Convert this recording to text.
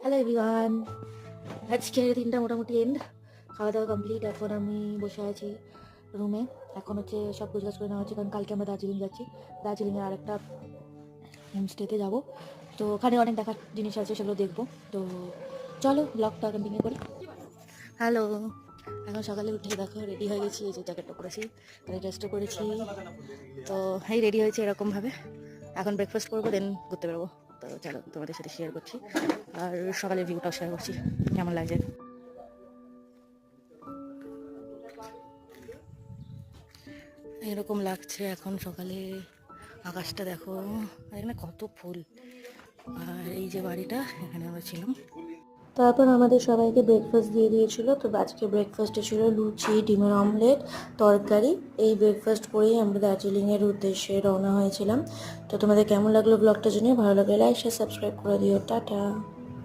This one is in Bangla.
হ্যালো এভরিওয়ান, আজকের দিনটা মোটামুটি এন্ড। খাওয়া দাওয়া কমপ্লিট। এখন আমি বসে আছি রুমে। এখন হচ্ছে সব গোছগাছ করে নেওয়া হচ্ছে, কারণ কালকে আমরা দার্জিলিং যাচ্ছি। দার্জিলিংয়ের আরেকটা হোমস্টেতে যাবো, তো ওখানে অনেক দেখার জিনিস আছে, সেগুলো দেখবো। তো চলো ব্লগটা কন্টিনিউ করি। হ্যালো, এখন সকালে উঠে দেখো রেডি হয়ে গেছি। এই যে জ্যাকেটটা পরেছি, তাহলে ড্রেসটা করেছি, তো এই রেডি হয়েছে এরকমভাবে। এখন ব্রেকফাস্ট করবো, দেন ঘুরতে বেরোবো। তো চলো তোমাদের সাথে শেয়ার করছি, আর সকালের ভিউটাও শেয়ার করছি কেমন লাগছে। এরকম লাগছে এখন সকালে, আকাশটা দেখো, আর এখানে কত ফুল। আর এই যে বাড়িটা, এখানে আমরা ছিলাম। তারপর আমাদের সবাইকে ব্রেকফাস্ট দিয়ে দিয়েছিল। তো আজকে ব্রেকফাস্টে ছিল লুচি, ডিমের অমলেট, তরকারি। এই ব্রেকফাস্ট করেই আমরা দার্জিলিংয়ের উদ্দেশ্যে রওনা হয়েছিলাম। তো তোমাদের কেমন লাগলো ব্লগটা জানিয়ে, ভালো লাগলে লাইক শেয়ার সাবস্ক্রাইব করে দিও। টাটা।